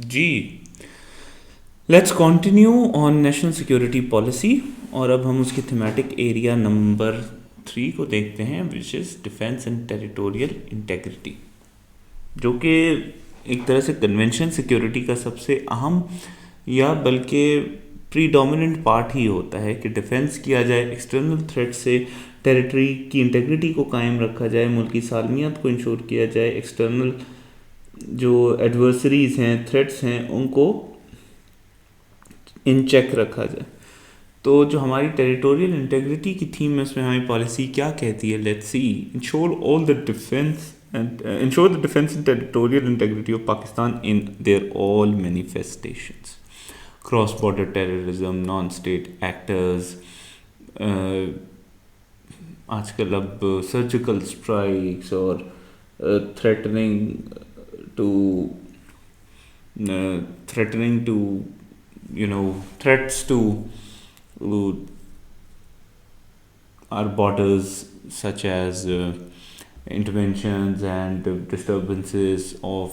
G, let's continue on national security policy, اور اب ہم اس کے تھیمیٹک ایریا نمبر 3 کو دیکھتے ہیں، وچ is defence and territorial integrity, جو کہ ایک طرح سے کنونشن سیکورٹی کا سب سے اہم یا بلکہ پری ڈومیننٹ پارٹ ہی ہوتا ہے کہ ڈیفینس کیا جائے ایکسٹرنل تھریٹ سے، ٹیریٹری کی انٹیگریٹی کو قائم رکھا جائے، ملکی سالمیت کو انشور کیا جائے، ایکسٹرنل جو ایڈورسریز ہیں، تھریٹس ہیں، ان کو ان چیک رکھا جائے۔ تو جو ہماری ٹیریٹوریل انٹیگریٹی کی تھیم ہے، اس میں ہماری پالیسی کیا کہتی ہے، let's see, ensure the defense and territorial integrity of Pakistan in their all manifestations: cross border terrorism, non state actors، آج کل اب سرجیکل اسٹرائکس اور threatening to threats to our borders, such as interventions and disturbances of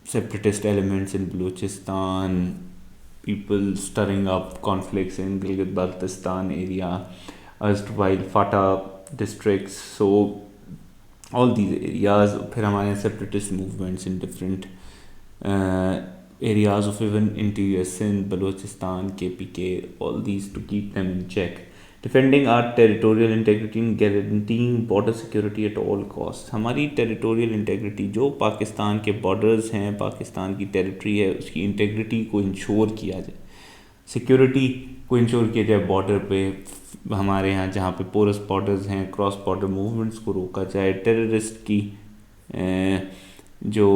separatist elements in Balochistan, people stirring up conflicts in Gilgit-Baltistan area, erstwhile FATA districts. So all these areas, پھر ہمارے separatist movements in different areas of even interior Sindh, Balochistan, KPK, all these, to keep them in check. Defending our territorial integrity and guaranteeing border security at all costs. ہماری territorial integrity, جو پاکستان کے borders ہیں، پاکستان کی territory ہے، اس کی integrity کو ensure کیا جائے، سیکورٹی کو انشور کیا جائے بارڈر پہ، ہمارے ہاں جہاں پہ پورس بارڈرز ہیں، کراس بارڈر موومنٹس کو روکا جائے، ٹیررسٹ کی جو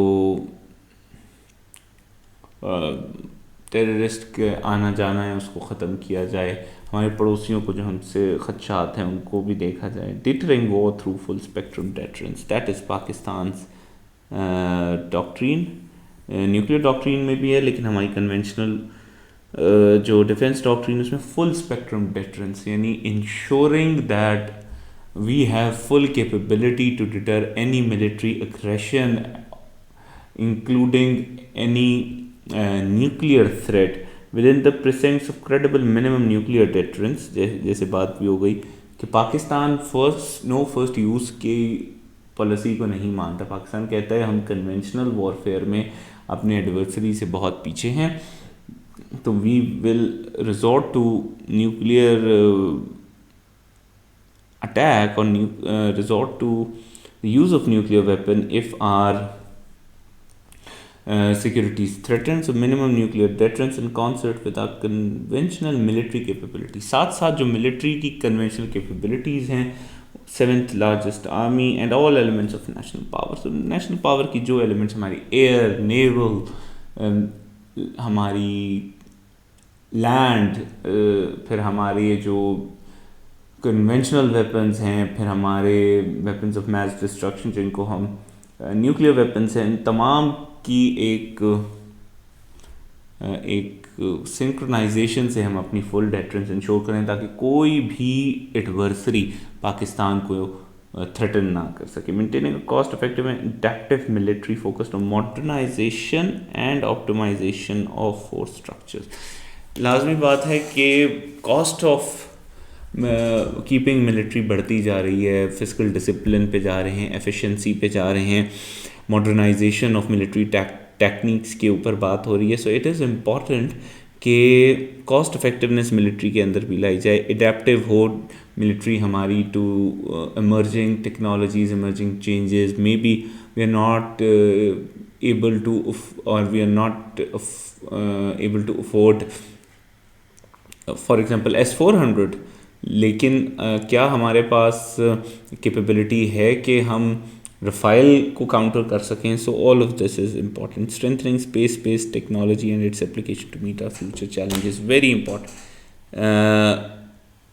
ٹیررسٹ کے آنا جانا ہے اس کو ختم کیا جائے، ہمارے پڑوسیوں کو جو ہم سے خدشات ہیں ان کو بھی دیکھا جائے. Deterring war through full spectrum deterrence, that is Pakistan's doctrine. Nuclear doctrine میں بھی ہے، لیکن ہماری کنونشنل جو ڈیفینس ڈاکٹرین اس میں فل اسپیکٹرم ڈیٹرنس، یعنی ensuring that we have full capability to deter any military aggression including any nuclear threat within the precincts of credible minimum nuclear deterrence. جیسے بات بھی ہو گئی کہ پاکستان فرسٹ یوز کی پالیسی کو نہیں مانتا. پاکستان کہتا ہے ہم کنونشنل وارفیئر میں اپنے ایڈورسری سے بہت پیچھے ہیں، تو we will resort to nuclear attack اور resort to use of nuclear weapon if our security is threatened. So minimum nuclear deterrence in concert with our conventional military capability. ساتھ ساتھ جو ملٹری کی conventional capabilities ہیں، 7th largest army and all elements of national power. So national power کی جو elements ہماری air, naval، ہماری land، پھر ہمارے جو conventional weapons ہیں، پھر ہمارے weapons of mass destruction جن کو ہم nuclear weapons ہیں، ان تمام کی ایک سنکرونائزیشن سے ہم اپنی فل ڈیٹرنس انشور کریں تاکہ کوئی بھی ایڈورسری پاکستان کو تھریٹن نہ کر سکے. Maintaining cost effective and adaptive military focused on modernization and optimization of force structures. لازمی بات ہے کہ کاسٹ آف کیپنگ ملٹری بڑھتی جا رہی ہے، فزیکل ڈسپلن پہ جا رہے ہیں، ایفیشنسی پہ جا رہے ہیں، ماڈرنائزیشن آف ملٹری ٹیکنیکس کے اوپر بات ہو رہی ہے. سو اٹ از امپورٹنٹ کہ کاسٹ افیکٹونیس ملٹری کے اندر بھی لائی جائے، اڈیپٹیو ہو ملٹری ہماری to emerging technologies, emerging changes. May be we are not able to اور we are not able to afford for example S-400، لیکن کیا ہمارے پاس کیپیبلٹی ہے کہ ہم رفائل کو کاؤنٹر کر سکیں. So all of this is important. Strengthening space based technology and its application to meet our future challenges, very important.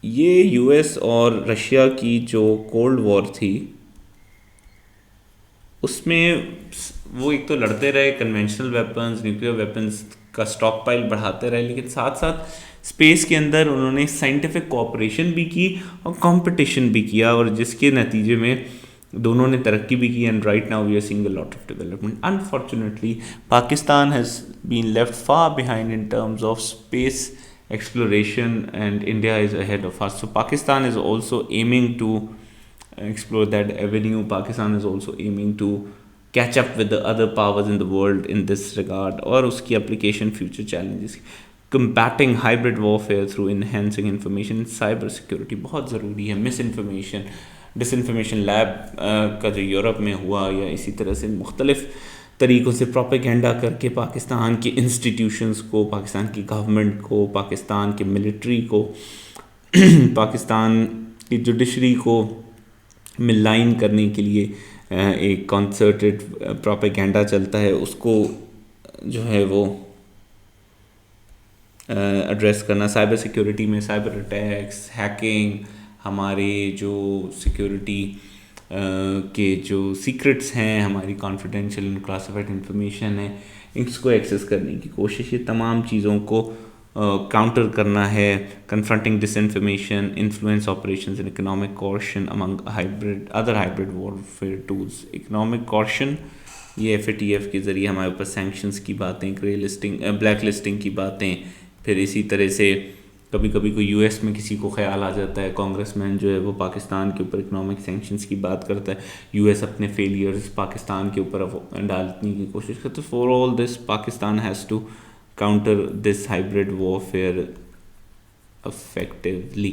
یہ یو ایس اور رشیا کی جو کولڈ وار تھی اس میں وہ ایک تو لڑتے رہے، کنونشنل ویپنز، نیوکلیئر ویپنز کا اسٹاک پائل بڑھاتے رہے، لیکن ساتھ ساتھ اسپیس کے اندر انہوں نے سائنٹیفک کوآپریشن بھی کی اور کمپٹیشن بھی کیا، اور جس کے نتیجے میں دونوں نے ترقی بھی کی, and right now we are seeing a lot of development. Unfortunately Pakistan has been left far behind in terms of space exploration, and India is ahead of us. So Pakistan is also aiming to explore that avenue. Pakistan is also aiming to catch up with the other powers in the world in this regard. اور اس کی application future challenges, combating hybrid warfare through enhancing information cyber security بہت ضروری ہے. مس information ڈس information lab کا جو Europe میں ہوا, یا اسی طرح سے مختلف طریقوں سے پروپیگنڈا کر کے پاکستان کے انسٹیٹیوشنز کو, پاکستان کی گورنمنٹ کو, پاکستان کے ملٹری کو, پاکستان کی جوڈیشری کو ملائن کرنے کے لیے ایک کنسرٹڈ پروپیگنڈا چلتا ہے, اس کو جو ہے وہ ایڈریس کرنا. سائبر سیکیورٹی میں سائبر اٹیکس, ہیکنگ, ہمارے جو سیکیورٹی کے جو سیکرٹس ہیں, ہماری کانفیڈینشیل اینڈ کلاسیفائڈ انفارمیشن ہے, اس کو ایکسیس کرنے کی کوشش, یہ تمام چیزوں کو کاؤنٹر کرنا ہے. Confronting disinformation, influence operations and economic coercion among other hybrid warfare tools. Economic coercion یہ FATF کے ذریعے ہمارے اوپر سینکشنز کی باتیں, گرے لسٹنگ, بلیک لسٹنگ کی باتیں. پھر اسی طرح سے کبھی کبھی کوئی US میں کسی کو خیال آ جاتا ہے, کانگریس مین جو ہے وہ پاکستان کے اوپر اکنامک سینکشنز کی بات کرتا ہے, US اپنے فیلیئرز پاکستان کے اوپر ڈالنے کی کوشش کرتا ہے. For all this Pakistan has to counter this hybrid warfare effectively.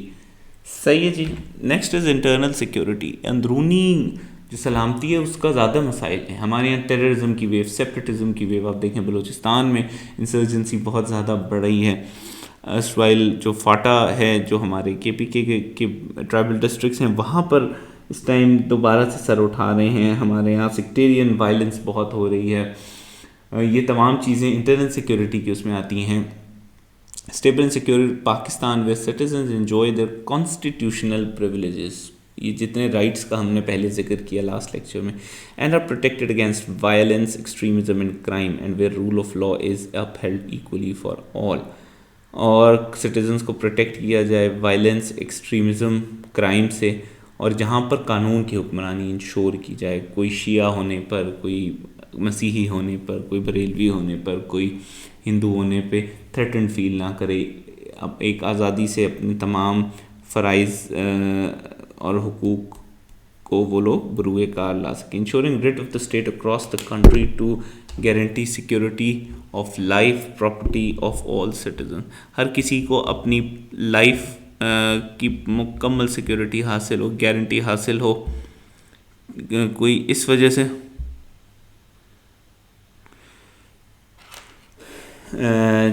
صحیح ہے جی. Next is internal security. اندرونی جو سلامتی ہے اس کا زیادہ مسائل ہیں ہمارے یہاں. ٹیررزم کی ویو, سیپریٹزم کی ویو, آپ دیکھیں بلوچستان میں انسرجنسی بہت زیادہ بڑھ رہی ہے. اسرائیل جو فاٹا ہے, جو ہمارے KPK کے ٹرائبل ڈسٹرکٹس ہیں, وہاں پر اس ٹائم دوبارہ سے سر اٹھا رہے ہیں. ہمارے یہاں سیکٹیرین وائلنس بہت ہو رہی ہے. یہ تمام چیزیں انٹرنل سیکیورٹی کی اس میں آتی ہیں. Stable and secure Pakistan where citizens enjoy their constitutional privileges, یہ جتنے رائٹس کا ہم نے پہلے ذکر کیا لاسٹ لیکچر میں, and are protected against violence, extremism and crime, and where rule of law is upheld equally for all. اور سٹیزنس کو پروٹیکٹ کیا جائے وائلنس, ایکسٹریمزم, کرائم سے, اور جہاں پر قانون کی حکمرانی انشور کی جائے. کوئی شیعہ ہونے پر, کوئی مسیحی ہونے پر, کوئی بریلوی ہونے پر, کوئی ہندو ہونے پہ تھریٹنڈ فیل نہ کرے. اب ایک آزادی سے اپنے تمام فرائض اور حقوق کو وہ لوگ بروئے کار لا سکیں. Ensuring writ of the state across the country to guarantee security of life property of all citizen. ہر کسی کو اپنی لائف کی مکمل سیکیورٹی حاصل ہو, گارنٹی حاصل ہو. کوئی اس وجہ سے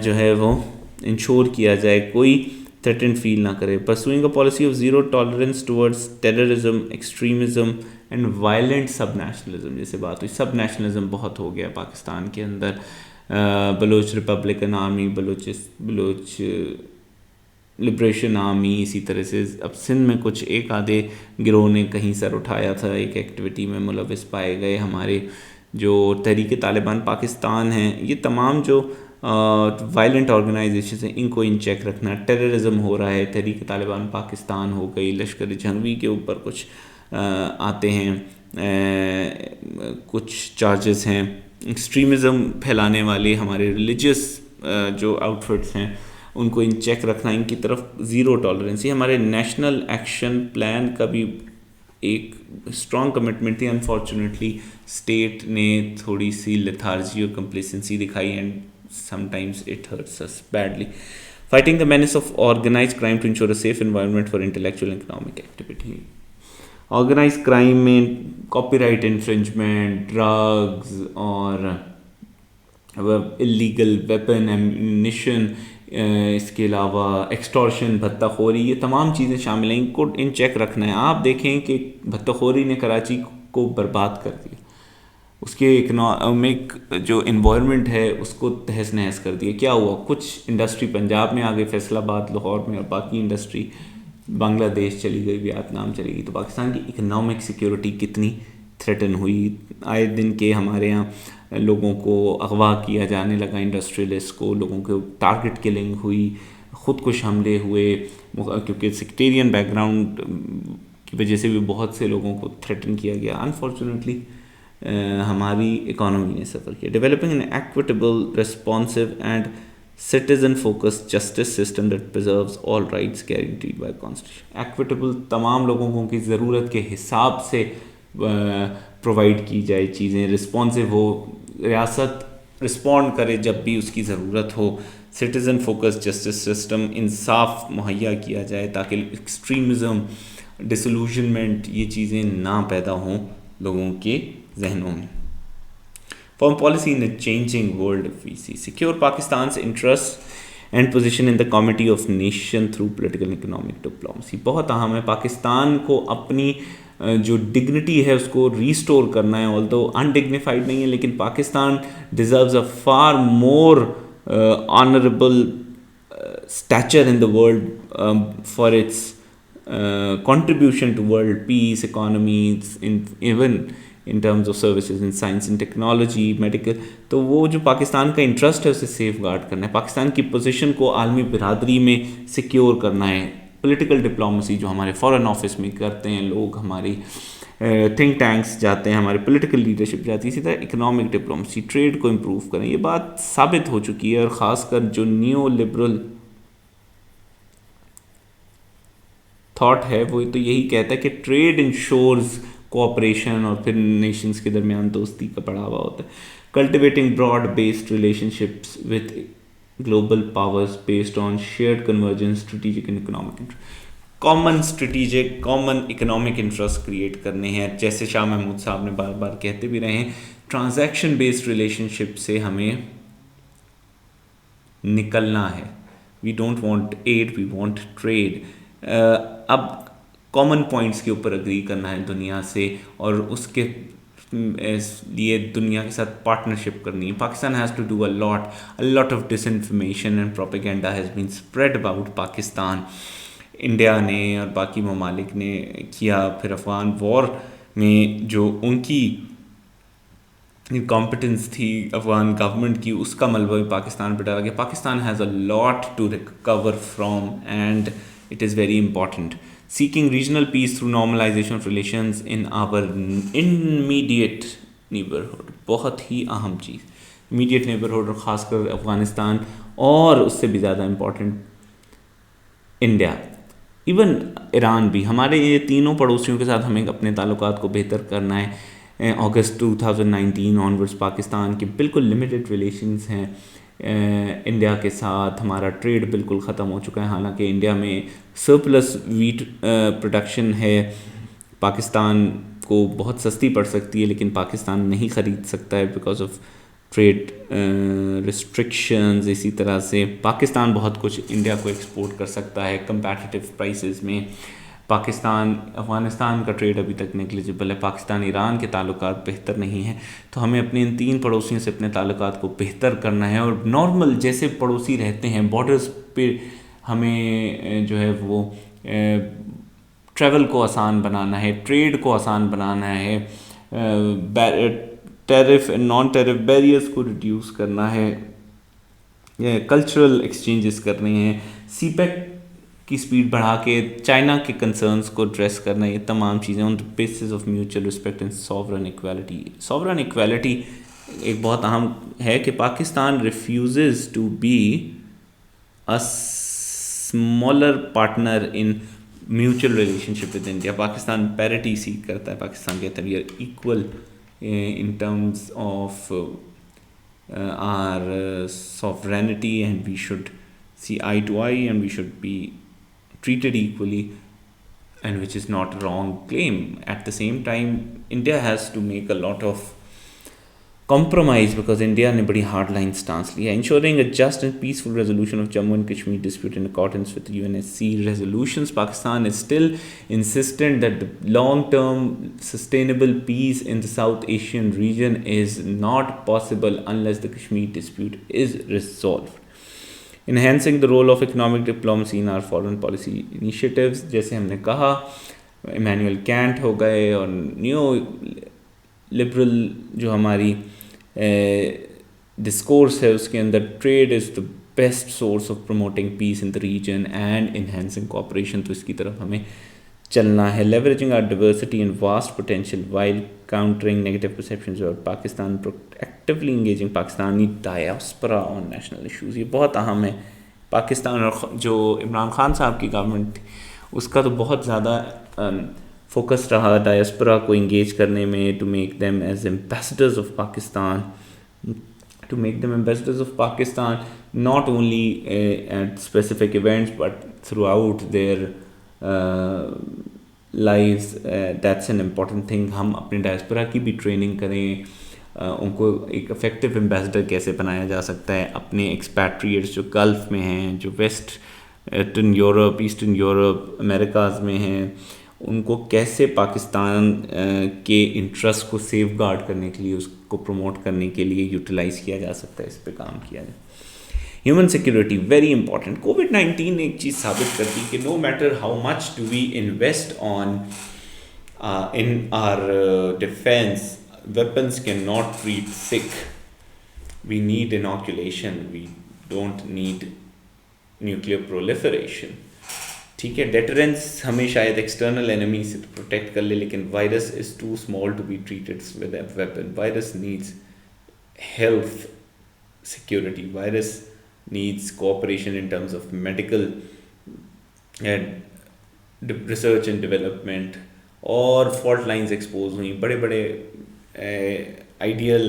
جو ہے وہ انشور کیا جائے, کوئی تھریٹن فیل نہ کرے. Pursuing a policy of zero tolerance towards terrorism, extremism and violent sub nationalism. جیسے بات ہوئی, سب نیشنلزم بہت ہو گیا پاکستان کے اندر. Baloch Republican Army, Baloch Liberation Army, اسی طرح سے اب سندھ میں کچھ ایک آدھے گروہ نے کہیں سر اٹھایا تھا, ایک ایکٹیویٹی میں ملوث پائے گئے. ہمارے جو تحریک طالبان پاکستان ہیں, یہ تمام جو وائلنٹ آرگنائزیشنز ہیں, ان کو ان چیک رکھنا. ٹیررزم ہو رہا ہے, تحریک طالبان پاکستان ہو گئی, لشکر جنگی کے اوپر کچھ آتے ہیں, کچھ چارجز ہیں. ایکسٹریمزم پھیلانے والے ہمارے ریلیجیس جو آؤٹ فٹس ہیں, ان کو ان چیک رکھنا, ان کی طرف زیرو ٹالرنس. یہ ہمارے نیشنل ایکشن پلان کا بھی ایک اسٹرانگ کمٹمنٹ تھی. انفارچونیٹلی اسٹیٹ نے تھوڑی سی لیتھارجی اور کمپلیسنسی دکھائی, and sometimes it hurts us badly. Fighting the menace of organized crime to ensure a safe environment for intellectual and economic activity. Organized crime میں copy right infringement, drugs اور illegal weapon ammunition, اس کے علاوہ ایکسٹورشن, بھتہ خوری, یہ تمام چیزیں شامل ہیں. ان کو ان چیک رکھنا ہے. آپ دیکھیں کہ بھتہ خوری نے کراچی کو برباد کر دیا, اس کے اکنامک جو انوائرمنٹ ہے اس کو تہس نہس کر دیا. کیا ہوا, کچھ انڈسٹری پنجاب میں آ گئی, فیصل آباد, لاہور میں, اور باقی انڈسٹری بنگلہ دیش چلی گئی, ویتنام چلی گئی. تو پاکستان کی اکنامک سیکیورٹی کتنی تھریٹن ہوئی. آئے دن کے ہمارے یہاں لوگوں کو اغوا کیا جانے لگا, انڈسٹریلسٹ کو, لوگوں کو ٹارگٹ کلنگ ہوئی, خود کش حملے ہوئے, کیونکہ سیکٹیرین بیک گراؤنڈ کی وجہ سے بھی بہت سے لوگوں کو تھریٹن کیا گیا. انفارچونیٹلی ہماری اکانومی نے سفر کیا. Developing an equitable, responsive and citizen focused justice system that preserves all rights guaranteed by constitution. Equitable, تمام لوگوں کو کی ضرورت کے حساب سے پرووائڈ کی جائے چیزیں, رسپانسو ہو, ریاست رسپونڈ کرے جب بھی اس کی ضرورت ہو, سٹیزن فوکس جسٹس سسٹم, انصاف مہیا کیا جائے تاکہ ایکسٹریمزم, ڈسلوژنمنٹ, یہ چیزیں نہ پیدا ہوں لوگوں کے ذہنوں میں. Foreign policy in a changing world, if we see, secure Pakistan's interests and position in the comity of nation through political and economic diplomacy. بہت اہم ہے. پاکستان کو اپنی جو ڈگنیٹی ہے اس کو ریسٹور کرنا ہے, although undignified نہیں ہے, لیکن Pakistan deserves a far more honorable stature in the world for its contribution to world peace, economies, even in terms of services in science and technology, medical. تو وہ جو پاکستان کا انٹرسٹ ہے اسے سیف گارڈ کرنا ہے, پاکستان کی پوزیشن کو عالمی برادری میں سیکیور کرنا ہے. پولیٹیکل ڈپلومسی جو ہمارے فارن آفس میں کرتے ہیں لوگ, ہماری تھنک ٹینکس جاتے ہیں, ہماری پولیٹیکل لیڈرشپ جاتی ہے, اسی طرح اکنامک ڈپلومسی, ٹریڈ کو امپروو کریں. یہ بات ثابت ہو چکی ہے, اور خاص کر جو نیو لبرل تھاٹ ہے وہ تو یہی کہتا ہے کہ ٹریڈ انشورز کوآپریشن اور پھر نیشنز کے درمیان دوستی کا بڑھاوا ہوتا ہے. Cultivating broad based relationships with global powers based on shared convergence, strategic and economic common strategic common economic interest create کرنے ہیں. جیسے شاہ محمود صاحب نے بار بار کہتے بھی رہے ہیں, ٹرانزیکشن بیسڈ ریلیشن شپ سے ہمیں نکلنا ہے. We don't want aid, we want trade. اب کامن پوائنٹس کے اوپر اگری کرنا ہے دنیا سے, اور اس کے لیے دنیا کے ساتھ پارٹنرشپ کرنی ہے. Pakistan has to do a lot of disinformation and propaganda has been spread about Pakistan. India نے اور باقی ممالک نے کیا. پھر افغان وار میں جو ان کی کمپٹنس تھی افغان گورنمنٹ کی, اس کا ملبہ بھی پاکستان پہ ڈالا گیا. Pakistan has a lot to recover from and it is very important. Seeking regional peace through normalization of relations in our immediate neighborhood, بہت ہی اہم چیز. immediate neighborhood, اور خاص کر افغانستان, اور اس سے بھی زیادہ امپورٹنٹ انڈیا, ایون ایران بھی. ہمارے یہ تینوں پڑوسیوں کے ساتھ ہمیں اپنے تعلقات کو بہتر کرنا ہے. اگست 2019 آنورڈس پاکستان کے بالکل لمیٹڈ ریلیشنز ہیں انڈیا کے ساتھ. ہمارا ٹریڈ بالکل ختم ہو چکا ہے, حالانکہ انڈیا میں سرپلس ویٹ پروڈکشن ہے. پاکستان کو بہت سستی پڑ سکتی ہے, لیکن پاکستان نہیں خرید سکتا ہے بیکاز آف ٹریڈ ریسٹرکشنز. اسی طرح سے پاکستان بہت کچھ انڈیا کو ایکسپورٹ کر سکتا ہے کمپیٹیٹیو پرائسز میں. پاکستان افغانستان کا ٹریڈ ابھی تک نیگلیجبل ہے. پاکستان ایران کے تعلقات بہتر نہیں ہیں. تو ہمیں اپنے ان تین پڑوسیوں سے اپنے تعلقات کو بہتر کرنا ہے, اور نارمل جیسے پڑوسی رہتے ہیں بارڈرز پہ ہمیں جو ہے وہ ٹریول کو آسان بنانا ہے, ٹریڈ کو آسان بنانا ہے, tariff and non tariff barriers کو ریڈیوس کرنا ہے, کلچرل ایکسچینجز کرنے ہیں, سی پیک کی سپیڈ بڑھا کے چائنا کے کنسرنس کو ایڈریس کرنا. یہ تمام چیزیں on the basis of mutual respect and sovereign equality. Sovereign equality ایک بہت اہم ہے کہ Pakistan refuses to be a smaller partner in mutual relationship with India. Pakistan parity seek کرتا ہے. پاکستان کہتا ہے we are equal in terms of our sovereignty, and we should see eye to eye, and we should be treated equally, and which is not a wrong claim. At the same time, India has to make a lot of compromise because India نے بڑی hard line stance لیا. Ensuring a just and peaceful resolution of Jammu and Kashmir dispute in accordance with UNSC resolutions. Pakistan is still insistent that the long-term sustainable peace in the South Asian region is not possible unless the Kashmir dispute is resolved. Enhancing the role of economic diplomacy in our foreign policy initiatives. جیسے ہم نے کہا, Immanuel Kent ہو گئے, اور neo liberal جو ہماری discourse ہے اس کے اندر trade is the best source of promoting peace in the region and enhancing cooperation. تو اس کی طرف ہمیں چلنا ہے. Leveraging our diversity and vast potential while countering negative perceptions about Pakistan, actively engaging Pakistani diaspora on national issues. یہ بہت اہم ہے. پاکستان اور جو عمران خان صاحب کی گورنمنٹ تھی اس کا تو بہت زیادہ فوکس رہا ڈائسپورا کو انگیج کرنے میں, to make them as ambassadors of Pakistan, to make them ambassadors of Pakistan, not only at specific events but throughout their lives. That's an important thing. ہم اپنے ڈائسپورا کی بھی ٹریننگ کریں, ان کو ایک افیکٹو ایمبیسڈر کیسے بنایا جا سکتا ہے. اپنے ایکسپیٹریٹس جو گلف میں ہیں, جو western Europe, eastern Europe, America's میں ہیں, ان کو کیسے پاکستان کے انٹرسٹ کو سیف گارڈ کرنے کے لیے, اس کو پروموٹ کرنے کے لیے یوٹیلائز کیا جا سکتا ہے, اس پہ کام کیا جائے. Human security very important. کووڈ-19 نے ایک چیز ثابت کر دی کہ no matter how much do we invest on in our defence, weapons cannot treat sick. We need inoculation. We don't need nuclear proliferation. ٹھیک ہے, ڈیٹرنس ہمیں شاید ایکسٹرنل انیمی سے پروٹیکٹ کر لے, لیکن virus is too small to be treated with a weapon. Virus needs health security. Virus needs cooperation in terms of medical research and development. اور fault lines expose ہوئیں, بڑے بڑے آئیڈیل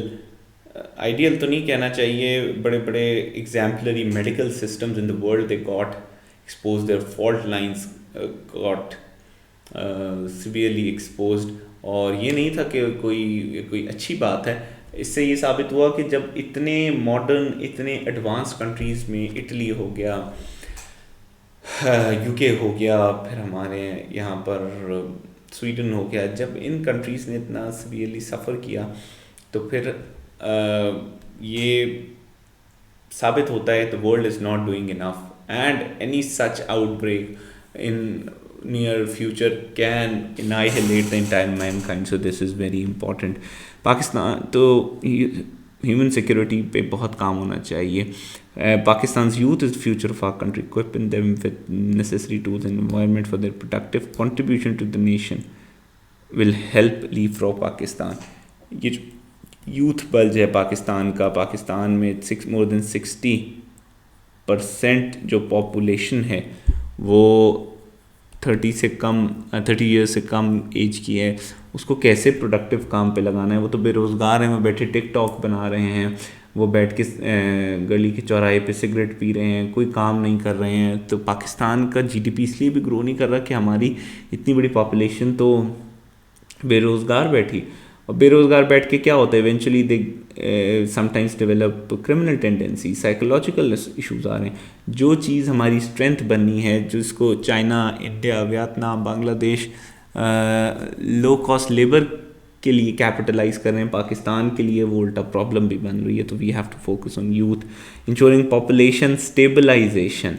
تو نہیں کہنا چاہیے, بڑے بڑے exemplary medical systems in the world they got expose, their fault lines got severely exposed. اور یہ نہیں تھا کہ کوئی اچھی بات ہے. اس سے یہ ثابت ہوا کہ جب اتنے ماڈرن, اتنے ایڈوانس کنٹریز میں, اٹلی ہو گیا, یو کے ہو گیا, پھر ہمارے یہاں پر سویڈن ہو گیا, جب ان کنٹریز نے اتنا سیویئرلی سفر کیا تو پھر یہ ثابت ہوتا ہے the world is not doing enough and any such outbreak in near future can annihilate the entire mankind. So this is very important. Pakistan تو ہیومن سیکورٹی پہ بہت کام ہونا چاہیے. Pakistan's youth is the future of our country. Equipping them with necessary tools and environment for their productive contribution to the nation will help leapfrog Pakistan. یہ جو youth bilge ہے پاکستان کا, پاکستان میں more than 60% جو پاپولیشن ہے وہ 30 year سے کم age کی ہے. اس کو کیسے پروڈکٹیو کام پہ لگانا ہے؟ وہ تو بے روزگار ہیں, وہ بیٹھے ٹک ٹاک بنا رہے ہیں, وہ بیٹھ کے گلی کے چوراہے پہ سگریٹ پی رہے ہیں, کوئی کام نہیں کر رہے ہیں. تو پاکستان کا جی ڈی پی اس لیے بھی گرو نہیں کر رہا کہ ہماری اتنی بڑی پاپولیشن تو بے روزگار بیٹھی. اور بے روزگار بیٹھ کے کیا ہوتا ہے, eventually they sometimes develop criminal tendency, psychological issues آ رہے ہیں. جو چیز ہماری اسٹرینتھ بننی ہے, جس کو چائنا, انڈیا, ویتنام, بنگلہ دیش لو کاسٹ لیبر کے لیے کیپٹلائز کر رہے ہیں, پاکستان کے لیے وہ الٹا پرابلم بھی بن رہی ہے. تو we have to focus on youth, ensuring population stabilization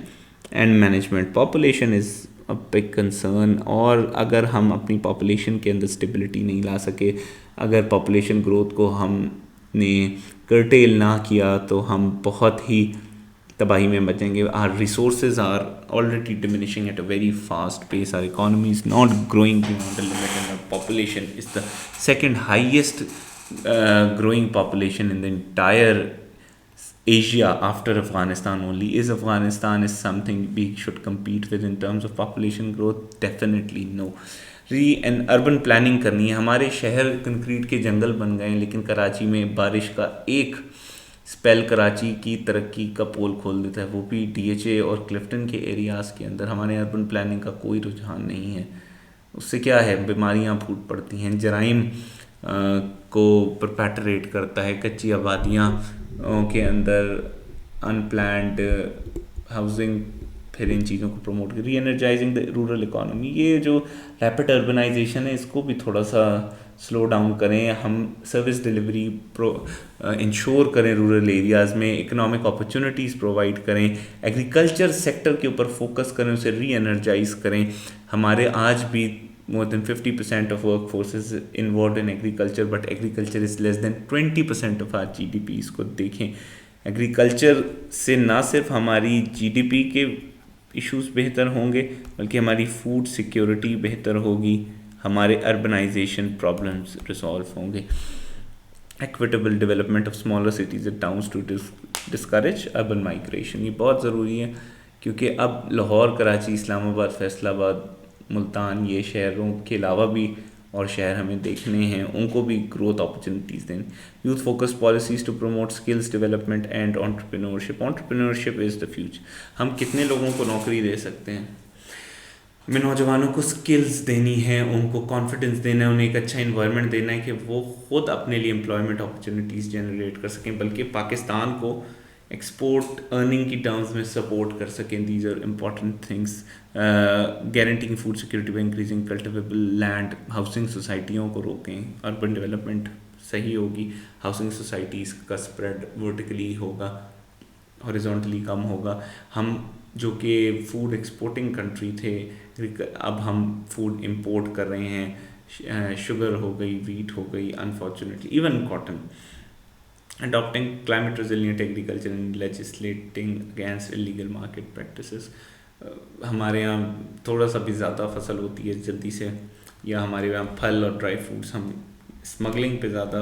and management. Population is a big concern, اور اگر ہم اپنی پاپولیشن کے اندر اسٹیبلٹی نہیں لا سکے, اگر پاپولیشن گروتھ کو ہم نے کرٹیل نہ کیا تو ہم بہت ہی تباہی میں بچیں گے. our resources are already diminishing at a very fast pace. Our economy is not growing beyond the limit, and our population is the second highest growing population in the entire Asia after Afghanistan only. Is Afghanistan is something we should compete with in terms of population growth? Definitely no. Urban planning کرنی ہے. ہمارے شہر concrete کے جنگل بن گئے ہیں, لیکن کراچی میں بارش کا ایک اسپیل کراچی کی ترقی کا پول کھول دیتا ہے, وہ بھی ڈی ایچ اے اور کلفٹن کے ایریاز کے اندر. ہمارے اربن پلاننگ کا کوئی رجحان نہیں ہے. اس سے کیا ہے, بیماریاں پھوٹ پڑتی ہیں, جرائم کو پرپیٹریٹ کرتا ہے, کچی آبادیاں کے اندر ان پلانڈ ہاؤسنگ, پھر ان چیزوں کو پروموٹ کر ری انرجائزنگ دا رورل اکانومی. یہ جو ریپڈ اربنائزیشن ہے اس کو بھی تھوڑا سا سلو ڈاؤن کریں. ہم سروس ڈیلیوری انشور کریں رورل ایریاز میں, اکنامک اپرچونیٹیز پرووائڈ کریں, ایگریکلچر سیکٹر کے اوپر فوکس کریں, اسے ری انرجائز کریں. ہمارے آج بھی more than 50% of workforce is involved in agriculture, but agriculture is less than 20% of our GDP. اس کو دیکھیں, ایگریکلچر سے نہ صرف ہماری جی ڈی پی کے ایشوز بہتر ہوں گے بلکہ ہماری فوڈ سیکیورٹی بہتر ہوگی, ہمارے اربنائزیشن پرابلمس ریزالو ہوں گے. Equitable development of smaller cities and towns to discourage urban migration, یہ بہت ضروری ہے کیونکہ اب لاہور, کراچی, اسلام آباد, فیصل آباد, ملتان, یہ شہروں کے علاوہ بھی اور شہر ہمیں دیکھنے ہیں, ان کو بھی گروتھ اپرچونیٹیز دیں. Youth focus policies to promote skills development and entrepreneurship. Entrepreneurship is the future. ہم کتنے لوگوں کو نوکری دے سکتے ہیں؟ ہمیں نوجوانوں کو اسکلز دینی ہے, ان کو کانفیڈنس دینا ہے, انہیں ایک اچھا انوائرمنٹ دینا ہے کہ وہ خود اپنے لیے امپلائمنٹ اپرچونیٹیز جنریٹ کر سکیں, بلکہ پاکستان کو ایکسپورٹ ارننگ کی ٹرمز میں سپورٹ کر سکیں. These are important things. Guaranteeing food security by increasing cultivable land. Housing سوسائٹیوں کو روکیں, اربن ڈیولپمنٹ صحیح ہوگی, ہاؤسنگ سوسائٹیز کا اسپریڈ ورٹیکلی ہوگا, ہاریزونٹلی کم ہوگا. ہم جو کہ فوڈ ایکسپورٹنگ کنٹری تھے, اب ہم فوڈ امپورٹ کر رہے ہیں. شوگر ہو گئی, ویٹ ہو گئی, unfortunately even cotton. adopting climate resilient agriculture and legislating against illegal market practices. ہمارے یہاں تھوڑا سا بھی زیادہ فصل ہوتی ہے جلدی سے, یا ہمارے یہاں پھل اور ڈرائی فروٹس, ہم اسمگلنگ پہ زیادہ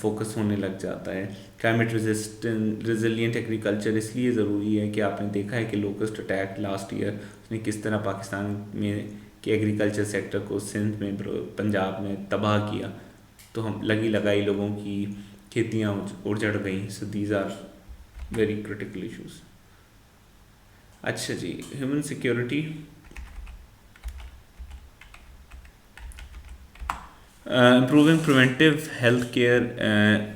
فوکس ہونے لگ جاتا ہے. کلائمیٹ ریزیلینٹ ایگریکلچر اس لیے ضروری ہے کہ آپ نے دیکھا ہے کہ لوکسٹ اٹیک لاسٹ ایئر اس نے کس طرح پاکستان میں کہ ایگریکلچر سیکٹر کو سندھ میں, پنجاب میں تباہ کیا. تو ہم لگی لگائی لوگوں کی کھیتیاں اجڑ گئیں. So these are very critical issues. اچھا جی, human security. improving preventive health care,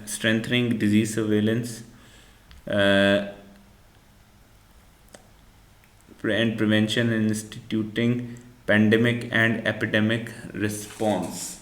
strengthening disease surveillance and prevention, and instituting pandemic and epidemic response.